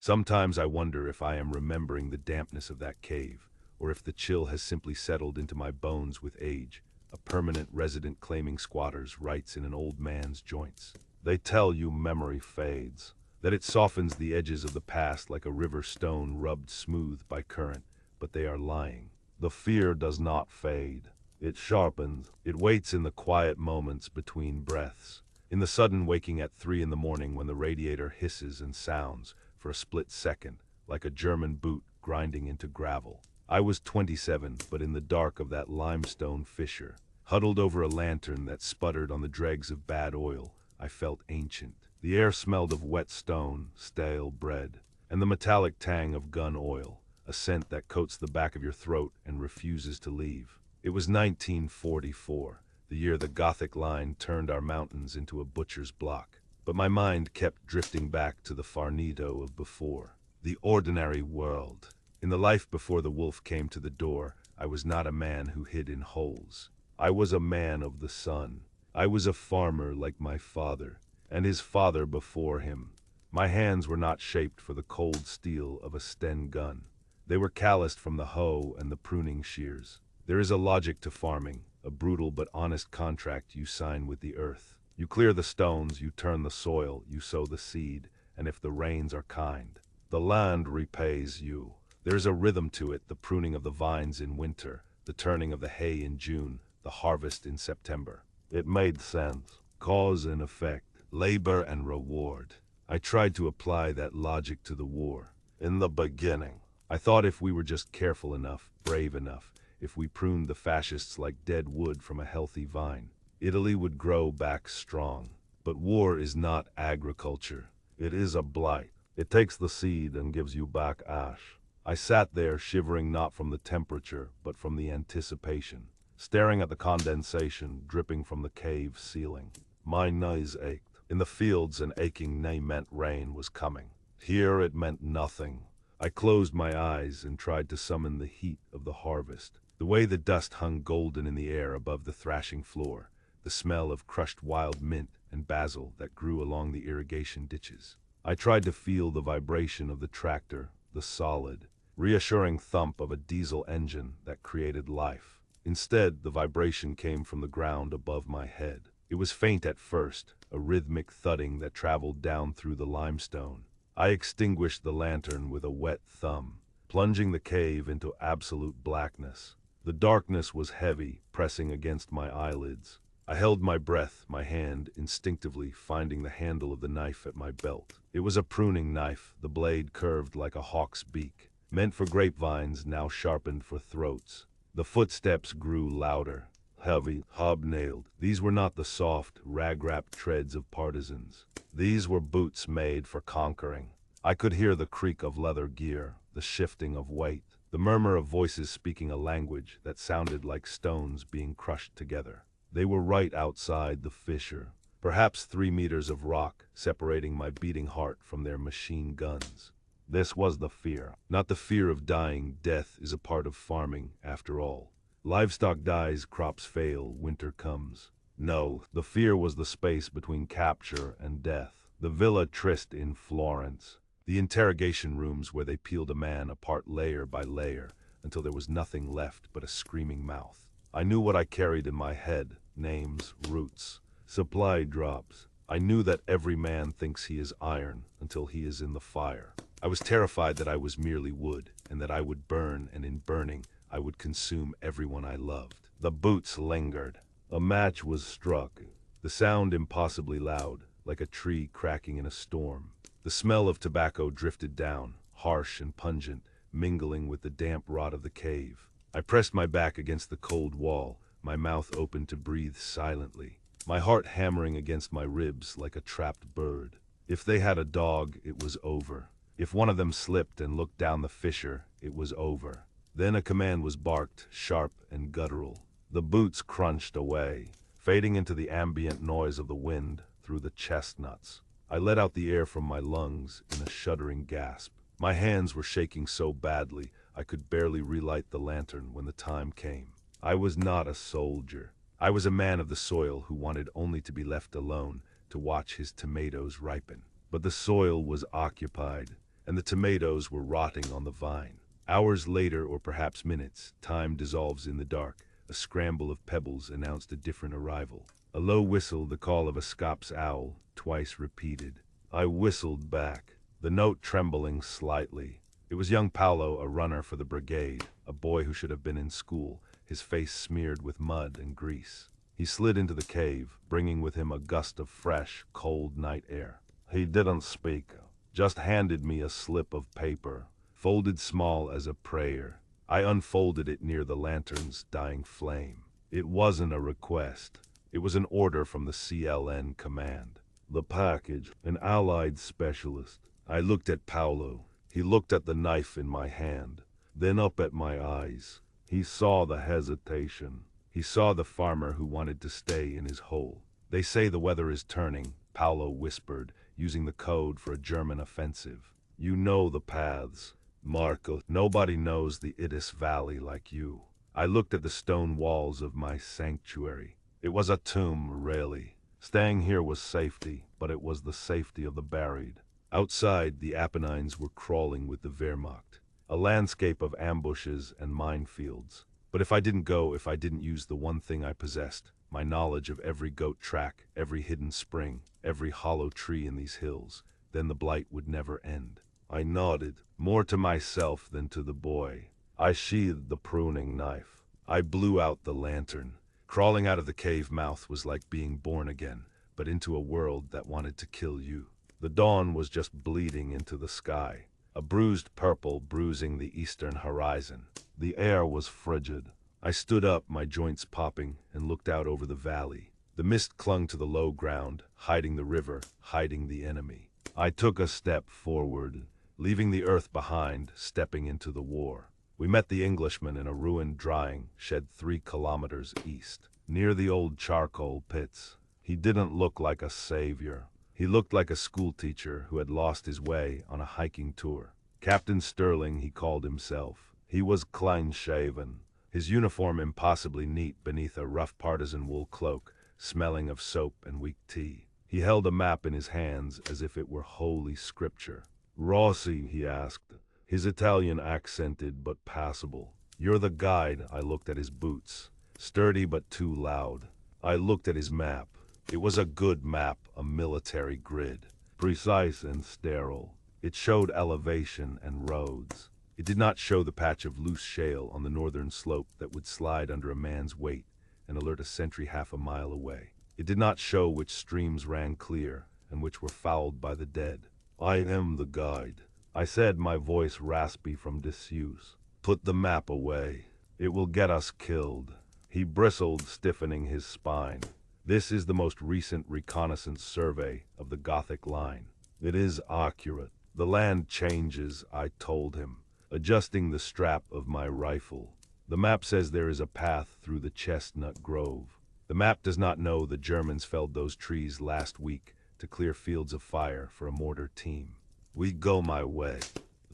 Sometimes I wonder if I am remembering the dampness of that cave, or if the chill has simply settled into my bones with age, a permanent resident claiming squatters' rights in an old man's joints. They tell you memory fades, that it softens the edges of the past like a river stone rubbed smooth by current, but they are lying. The fear does not fade. It sharpens. It waits in the quiet moments between breaths. In the sudden waking at 3 in the morning when the radiator hisses and sounds for a split second, like a German boot grinding into gravel. I was 27, but in the dark of that limestone fissure, huddled over a lantern that sputtered on the dregs of bad oil, I felt ancient. The air smelled of wet stone, stale bread, and the metallic tang of gun oil, a scent that coats the back of your throat and refuses to leave. It was 1944, the year the Gothic line turned our mountains into a butcher's block. But my mind kept drifting back to the farnido of before, the ordinary world. In the life before the wolf came to the door, I was not a man who hid in holes. I was a man of the sun. I was a farmer like my father, and his father before him. My hands were not shaped for the cold steel of a Sten gun. They were calloused from the hoe and the pruning shears. There is a logic to farming, a brutal but honest contract you sign with the earth. You clear the stones, you turn the soil, you sow the seed, and if the rains are kind, the land repays you. There is a rhythm to it, the pruning of the vines in winter, the turning of the hay in June, the harvest in September. It made sense. Cause and effect, labor and reward. I tried to apply that logic to the war. In the beginning, I thought if we were just careful enough, brave enough, if we pruned the fascists like dead wood from a healthy vine, Italy would grow back strong. But war is not agriculture. It is a blight. It takes the seed and gives you back ash. I sat there shivering not from the temperature, but from the anticipation, staring at the condensation dripping from the cave ceiling. My knees ached. In the fields, an aching knee meant rain was coming. Here it meant nothing. I closed my eyes and tried to summon the heat of the harvest. The way the dust hung golden in the air above the thrashing floor, the smell of crushed wild mint and basil that grew along the irrigation ditches. I tried to feel the vibration of the tractor, the solid, reassuring thump of a diesel engine that created life. Instead, the vibration came from the ground above my head. It was faint at first, a rhythmic thudding that traveled down through the limestone. I extinguished the lantern with a wet thumb, plunging the cave into absolute blackness. The darkness was heavy, pressing against my eyelids. I held my breath, my hand instinctively finding the handle of the knife at my belt. It was a pruning knife, the blade curved like a hawk's beak, meant for grapevines, now sharpened for throats. The footsteps grew louder, heavy, hobnailed. These were not the soft, rag-wrapped treads of partisans. These were boots made for conquering. I could hear the creak of leather gear, the shifting of weight, the murmur of voices speaking a language that sounded like stones being crushed together. They were right outside the fissure, perhaps 3 meters of rock separating my beating heart from their machine guns. This was the fear, not the fear of dying. Death is a part of farming, after all. Livestock dies, crops fail, winter comes. No, the fear was the space between capture and death. The Villa Triste in Florence. The interrogation rooms where they peeled a man apart layer by layer until there was nothing left but a screaming mouth. I knew what I carried in my head, names, roots, supply drops. I knew that every man thinks he is iron until he is in the fire. I was terrified that I was merely wood and that I would burn, and in burning I would consume everyone I loved. The boots lingered. A match was struck, the sound impossibly loud, like a tree cracking in a storm. The smell of tobacco drifted down, harsh and pungent, mingling with the damp rot of the cave. I pressed my back against the cold wall, my mouth open to breathe silently, my heart hammering against my ribs like a trapped bird. If they had a dog, it was over. If one of them slipped and looked down the fissure, it was over. Then a command was barked, sharp and guttural. The boots crunched away, fading into the ambient noise of the wind through the chestnuts. I let out the air from my lungs in a shuddering gasp. My hands were shaking so badly I could barely relight the lantern when the time came. I was not a soldier. I was a man of the soil who wanted only to be left alone to watch his tomatoes ripen. But the soil was occupied, and the tomatoes were rotting on the vine. Hours later, or perhaps minutes, time dissolves in the dark. A scramble of pebbles announced a different arrival. A low whistle, the call of a scops owl, twice repeated. I whistled back, the note trembling slightly. It was young Paolo, a runner for the brigade, a boy who should have been in school, his face smeared with mud and grease. He slid into the cave, bringing with him a gust of fresh, cold night air. He didn't speak, just handed me a slip of paper, folded small as a prayer. I unfolded it near the lantern's dying flame. It wasn't a request. It was an order from the CLN command. The package, an allied specialist. I looked at Paolo. He looked at the knife in my hand, then up at my eyes. He saw the hesitation. He saw the farmer who wanted to stay in his hole. They say the weather is turning, Paolo whispered, using the code for a German offensive. You know the paths, Marco. Nobody knows the Idis Valley like you. I looked at the stone walls of my sanctuary. It was a tomb, really. Staying here was safety, but it was the safety of the buried. Outside, the Apennines were crawling with the Wehrmacht, a landscape of ambushes and minefields. But if I didn't go, if I didn't use the one thing I possessed, my knowledge of every goat track, every hidden spring, every hollow tree in these hills, then the blight would never end. I nodded, more to myself than to the boy. I sheathed the pruning knife. I blew out the lantern. Crawling out of the cave mouth was like being born again, but into a world that wanted to kill you. The dawn was just bleeding into the sky, a bruised purple bruising the eastern horizon. The air was frigid. I stood up, my joints popping, and looked out over the valley. The mist clung to the low ground, hiding the river, hiding the enemy. I took a step forward, leaving the earth behind, stepping into the war. We met the Englishman in a ruined drying shed 3 kilometers east, near the old charcoal pits. He didn't look like a savior. He looked like a schoolteacher who had lost his way on a hiking tour. Captain Sterling, he called himself. He was clean-shaven, his uniform impossibly neat beneath a rough partisan wool cloak, smelling of soap and weak tea. He held a map in his hands as if it were holy scripture. Rossi, he asked, his Italian accented but passable. You're the guide. I looked at his boots, sturdy but too loud. I looked at his map. It was a good map, a military grid, precise and sterile. It showed elevation and roads. It did not show the patch of loose shale on the northern slope that would slide under a man's weight and alert a sentry half a mile away. It did not show which streams ran clear and which were fouled by the dead. I am the guide, I said, my voice raspy from disuse. Put the map away. It will get us killed. He bristled, stiffening his spine. This is the most recent reconnaissance survey of the Gothic line. It is accurate. The land changes, I told him, adjusting the strap of my rifle. The map says there is a path through the chestnut grove. The map does not know the Germans felled those trees last week to clear fields of fire for a mortar team. We go my way.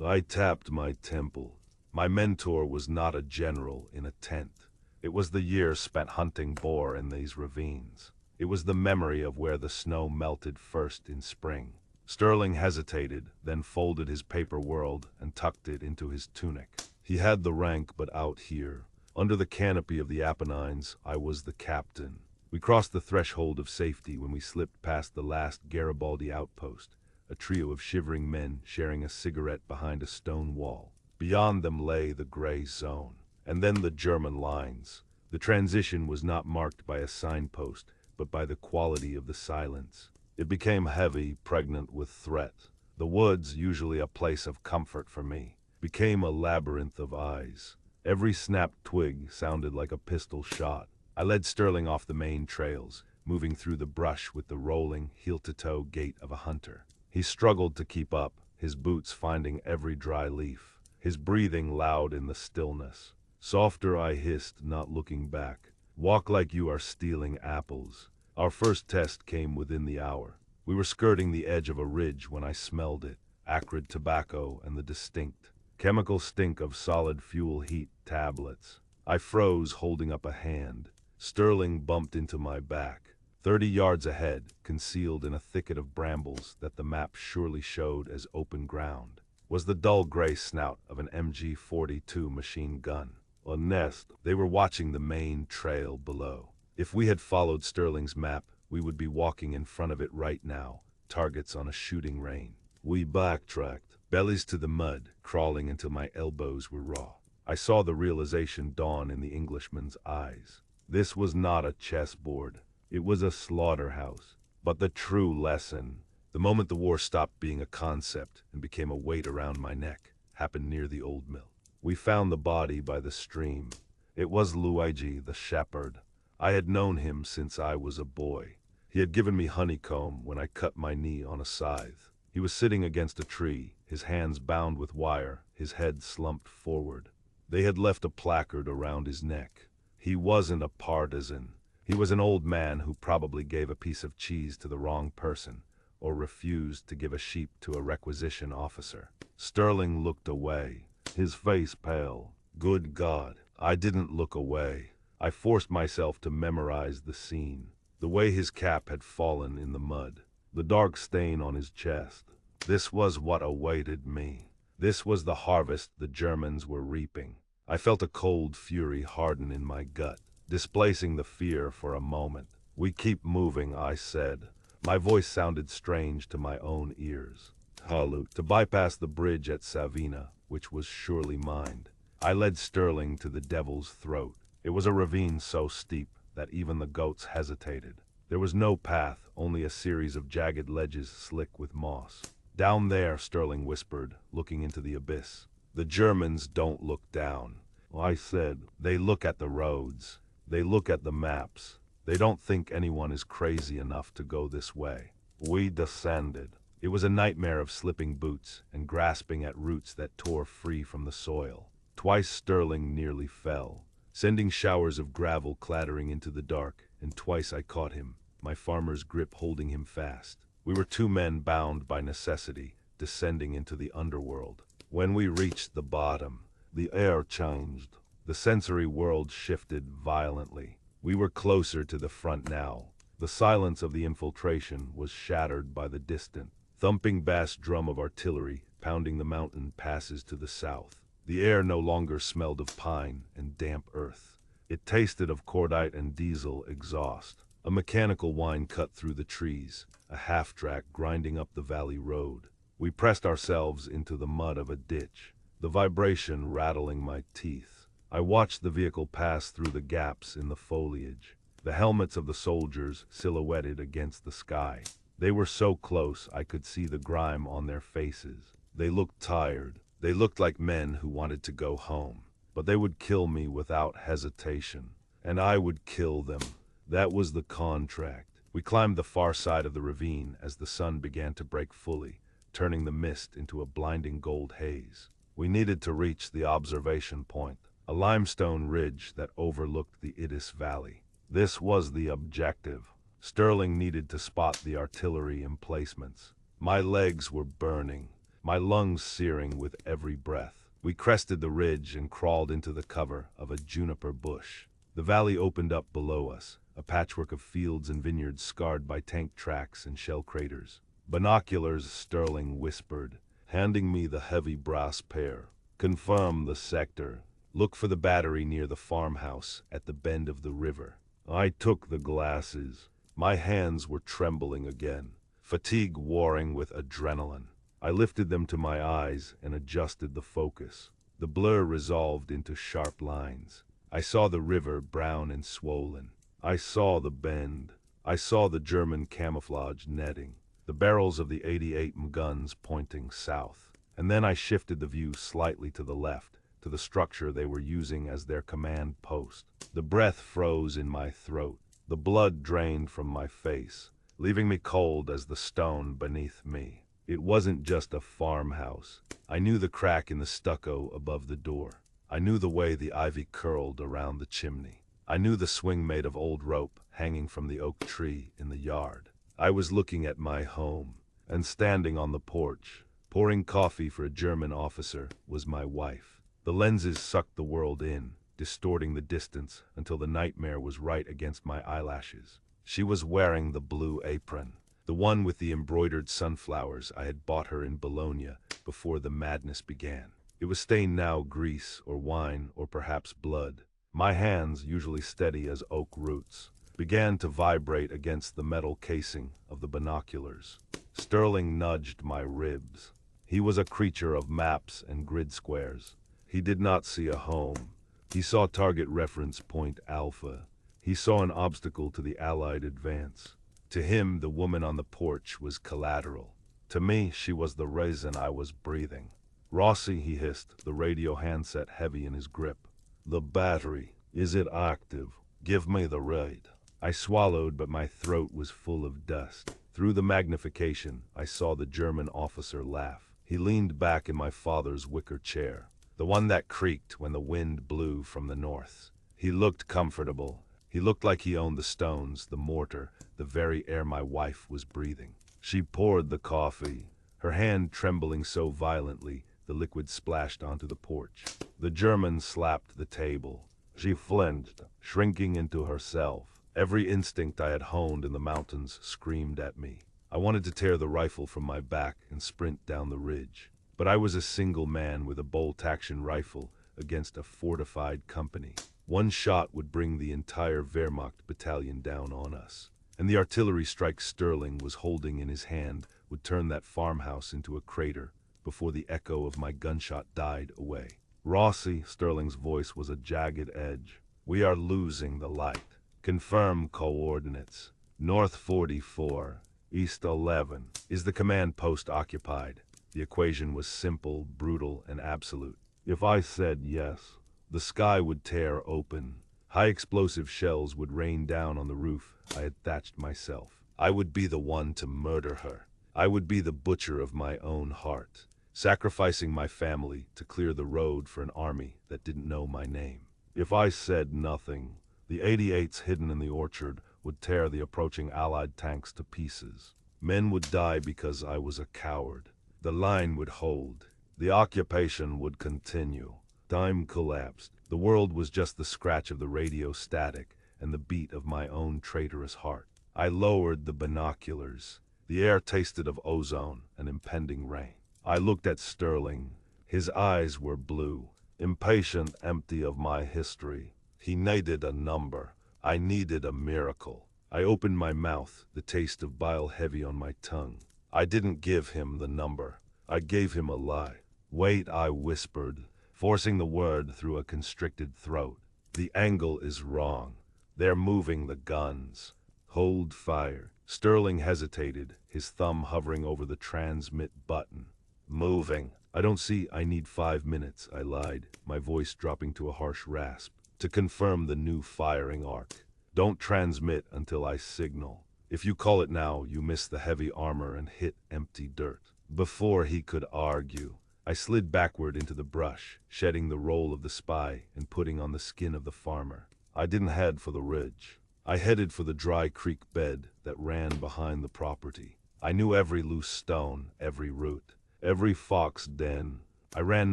I tapped my temple. My mentor was not a general in a tent. It was the years spent hunting boar in these ravines. It was the memory of where the snow melted first in spring. Sterling hesitated, then folded his paper world and tucked it into his tunic. He had the rank, but out here, under the canopy of the Apennines, I was the captain. We crossed the threshold of safety when we slipped past the last Garibaldi outpost, a trio of shivering men sharing a cigarette behind a stone wall. Beyond them lay the gray zone. And then the German lines. The transition was not marked by a signpost, but by the quality of the silence. It became heavy, pregnant with threat. The woods, usually a place of comfort for me, became a labyrinth of eyes. Every snapped twig sounded like a pistol shot. I led Sterling off the main trails, moving through the brush with the rolling, heel-to-toe gait of a hunter. He struggled to keep up, his boots finding every dry leaf, his breathing loud in the stillness. Softer, I hissed, not looking back. Walk like you are stealing apples. Our first test came within the hour. We were skirting the edge of a ridge when I smelled it, acrid tobacco and the distinct chemical stink of solid fuel heat tablets. I froze, holding up a hand. Sterling bumped into my back. 30 yards ahead, concealed in a thicket of brambles that the map surely showed as open ground, was the dull gray snout of an MG-42 machine gun. A nest. They were watching the main trail below. If we had followed Sterling's map, we would be walking in front of it right now, targets on a shooting range. We backtracked, bellies to the mud, crawling until my elbows were raw. I saw the realization dawn in the Englishman's eyes. This was not a chessboard. It was a slaughterhouse. But the true lesson, the moment the war stopped being a concept and became a weight around my neck, happened near the old mill. We found the body by the stream. It was Luigi, the shepherd. I had known him since I was a boy. He had given me honeycomb when I cut my knee on a scythe. He was sitting against a tree, his hands bound with wire, his head slumped forward. They had left a placard around his neck. He wasn't a partisan. He was an old man who probably gave a piece of cheese to the wrong person, or refused to give a sheep to a requisition officer. Sterling looked away, his face pale. Good God, I didn't look away. I forced myself to memorize the scene. The way his cap had fallen in the mud, the dark stain on his chest. This was what awaited me. This was the harvest the Germans were reaping. I felt a cold fury harden in my gut, displacing the fear for a moment. "We keep moving," I said. My voice sounded strange to my own ears. To bypass the bridge at Savina, which was surely mined, I led Sterling to the Devil's Throat. It was a ravine so steep that even the goats hesitated. There was no path, only a series of jagged ledges slick with moss. "Down there," Sterling whispered, looking into the abyss. "The Germans don't look down," I said. "They look at the roads. They look at the maps. They don't think anyone is crazy enough to go this way." We descended. It was a nightmare of slipping boots and grasping at roots that tore free from the soil. Twice Sterling nearly fell, sending showers of gravel clattering into the dark, and twice I caught him, my farmer's grip holding him fast. We were two men bound by necessity, descending into the underworld. When we reached the bottom, the air changed. The sensory world shifted violently. We were closer to the front now. The silence of the infiltration was shattered by the distant, thumping bass drum of artillery pounding the mountain passes to the south. The air no longer smelled of pine and damp earth. It tasted of cordite and diesel exhaust. A mechanical whine cut through the trees, a half-track grinding up the valley road. We pressed ourselves into the mud of a ditch, the vibration rattling my teeth. I watched the vehicle pass through the gaps in the foliage, the helmets of the soldiers silhouetted against the sky. They were so close I could see the grime on their faces. They looked tired. They looked like men who wanted to go home. But they would kill me without hesitation. And I would kill them. That was the contract. We climbed the far side of the ravine as the sun began to break fully, turning the mist into a blinding gold haze. We needed to reach the observation point, a limestone ridge that overlooked the Idis Valley. This was the objective. Sterling needed to spot the artillery emplacements. My legs were burning, my lungs searing with every breath. We crested the ridge and crawled into the cover of a juniper bush. The valley opened up below us, a patchwork of fields and vineyards scarred by tank tracks and shell craters. "Binoculars," Sterling whispered, handing me the heavy brass pair. "Confirm the sector. Look for the battery near the farmhouse at the bend of the river." I took the glasses. My hands were trembling again, fatigue warring with adrenaline. I lifted them to my eyes and adjusted the focus. The blur resolved into sharp lines. I saw the river brown and swollen. I saw the bend. I saw the German camouflage netting, the barrels of the 88 guns pointing south. And then I shifted the view slightly to the left, to the structure they were using as their command post. The breath froze in my throat. The blood drained from my face, leaving me cold as the stone beneath me. It wasn't just a farmhouse. I knew the crack in the stucco above the door. I knew the way the ivy curled around the chimney. I knew the swing made of old rope hanging from the oak tree in the yard. I was looking at my home, and standing on the porch, pouring coffee for a German officer, was my wife. The lenses sucked the world in, distorting the distance until the nightmare was right against my eyelashes. She was wearing the blue apron, The one with the embroidered sunflowers I had bought her in Bologna before the madness began. It was stained now grease or wine or perhaps blood. My hands, usually steady as oak roots, began to vibrate against the metal casing of the binoculars. Sterling nudged my ribs. He was a creature of maps and grid squares. He did not see a home. He saw target reference point Alpha. He saw an obstacle to the Allied advance. To him, the woman on the porch was collateral. To me, she was the reason I was breathing. "Rossi," he hissed, the radio handset heavy in his grip. "The battery. Is it active? Give me the read." I swallowed, but my throat was full of dust. Through the magnification, I saw the German officer laugh. He leaned back in my father's wicker chair, the one that creaked when the wind blew from the north. He looked comfortable. He looked like he owned the stones, the mortar, the very air my wife was breathing. She poured the coffee, her hand trembling so violently the liquid splashed onto the porch. The German slapped the table. She flinched, shrinking into herself. Every instinct I had honed in the mountains screamed at me. I wanted to tear the rifle from my back and sprint down the ridge. But I was a single man with a bolt-action rifle against a fortified company. One shot would bring the entire Wehrmacht battalion down on us. And the artillery strike Sterling was holding in his hand would turn that farmhouse into a crater before the echo of my gunshot died away. "Rossi," Sterling's voice was a jagged edge. "We are losing the light. Confirm coordinates. North 44, East 11. Is the command post occupied?" The equation was simple, brutal, and absolute. If I said yes, the sky would tear open. High explosive shells would rain down on the roof I had thatched myself. I would be the one to murder her. I would be the butcher of my own heart, sacrificing my family to clear the road for an army that didn't know my name. If I said nothing, the 88s hidden in the orchard would tear the approaching Allied tanks to pieces. Men would die because I was a coward. The line would hold. The occupation would continue. Time collapsed. The world was just the scratch of the radio static and the beat of my own traitorous heart. I lowered the binoculars. The air tasted of ozone and impending rain. I looked at Sterling. His eyes were blue, impatient, empty of my history. He needed a number. I needed a miracle. I opened my mouth, the taste of bile heavy on my tongue. I didn't give him the number. I gave him a lie. "Wait," I whispered, forcing the word through a constricted throat. "The angle is wrong. They're moving the guns. Hold fire." Sterling hesitated, his thumb hovering over the transmit button. "Moving. I don't see. I need 5 minutes," I lied, my voice dropping to a harsh rasp, "to confirm the new firing arc. Don't transmit until I signal. If you call it now, you miss the heavy armor and hit empty dirt." Before he could argue, I slid backward into the brush, shedding the role of the spy and putting on the skin of the farmer. I didn't head for the ridge. I headed for the dry creek bed that ran behind the property. I knew every loose stone, every root, every fox den. I ran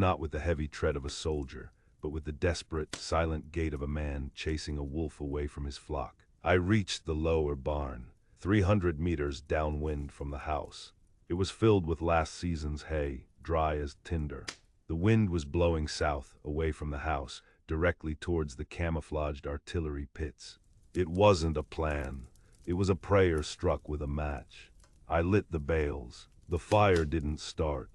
not with the heavy tread of a soldier, but with the desperate, silent gait of a man chasing a wolf away from his flock. I reached the lower barn, 300 meters downwind from the house. It was filled with last season's hay, dry as tinder. The wind was blowing south, away from the house, directly towards the camouflaged artillery pits. It wasn't a plan. It was a prayer struck with a match. I lit the bales. The fire didn't start.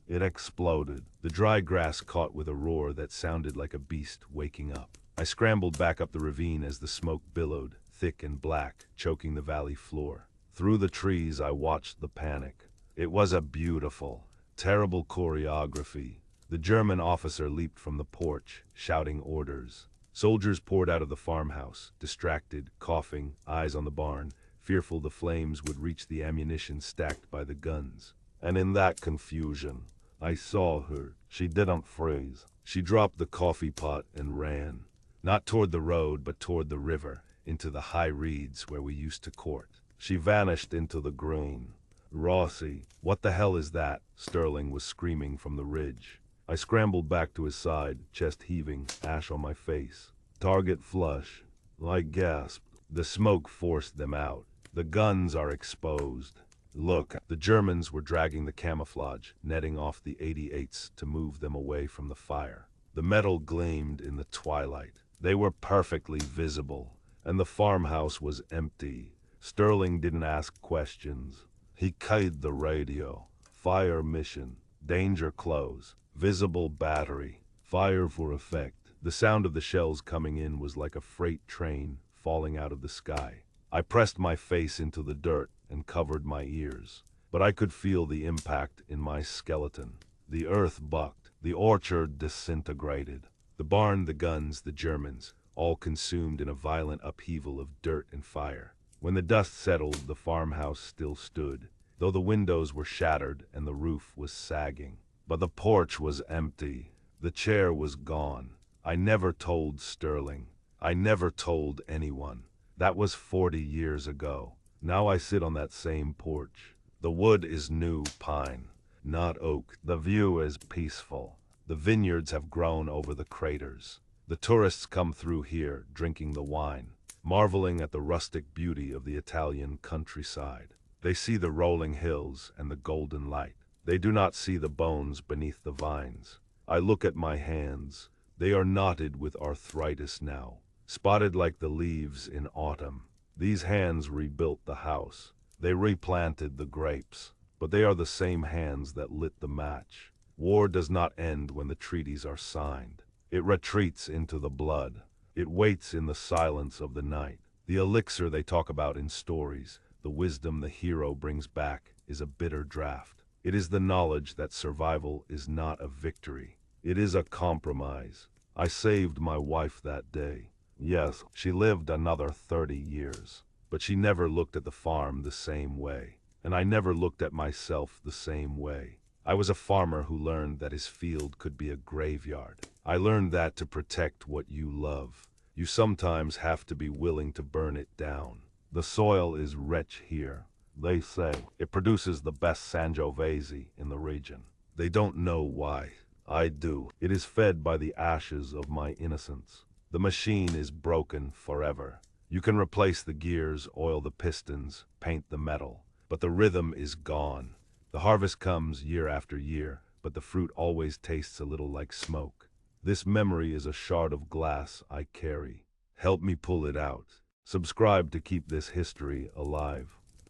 It exploded. The dry grass caught with a roar that sounded like a beast waking up. I scrambled back up the ravine as the smoke billowed, thick and black, choking the valley floor. Through the trees I watched the panic. It was a beautiful, terrible choreography. The German officer leaped from the porch, shouting orders. Soldiers poured out of the farmhouse, distracted, coughing, eyes on the barn, fearful the flames would reach the ammunition stacked by the guns. And in that confusion, I saw her. She didn't freeze. She dropped the coffee pot and ran. Not toward the road, but toward the river, into the high reeds where we used to court. She vanished into the green. "Rossi, what the hell is that?" Sterling was screaming from the ridge. I scrambled back to his side, chest heaving, ash on my face. "Target flush." I gasped. The smoke forced them out. "The guns are exposed." Look, the Germans were dragging the camouflage, netting off the 88s to move them away from the fire. The metal gleamed in the twilight. They were perfectly visible, and the farmhouse was empty. Sterling didn't ask questions. He keyed the radio. Fire mission. Danger close. Visible battery. Fire for effect. The sound of the shells coming in was like a freight train falling out of the sky. I pressed my face into the dirt and covered my ears, but I could feel the impact in my skeleton. The earth bucked. The orchard disintegrated. The barn, the guns, the Germans, all consumed in a violent upheaval of dirt and fire. When the dust settled, the farmhouse still stood, though the windows were shattered and the roof was sagging. But the porch was empty. The chair was gone. I never told Sterling. I never told anyone. That was 40 years ago. Now I sit on that same porch. The wood is new pine, not oak. The view is peaceful. The vineyards have grown over the craters. The tourists come through here, drinking the wine, marveling at the rustic beauty of the Italian countryside. They see the rolling hills and the golden light. They do not see the bones beneath the vines. I look at my hands. They are knotted with arthritis now, spotted like the leaves in autumn. These hands rebuilt the house. They replanted the grapes. But they are the same hands that lit the match. War does not end when the treaties are signed. It retreats into the blood. It waits in the silence of the night. The elixir they talk about in stories, the wisdom the hero brings back, is a bitter draught. It is the knowledge that survival is not a victory. It is a compromise. I saved my wife that day. Yes, she lived another 30 years. But she never looked at the farm the same way. And I never looked at myself the same way. I was a farmer who learned that his field could be a graveyard. I learned that to protect what you love, you sometimes have to be willing to burn it down. The soil is rich here. They say it produces the best Sangiovese in the region. They don't know why. I do. It is fed by the ashes of my innocence. The machine is broken forever. You can replace the gears, oil the pistons, paint the metal, but the rhythm is gone. The harvest comes year after year, but the fruit always tastes a little like smoke. This memory is a shard of glass I carry. Help me pull it out. Subscribe to keep this history alive.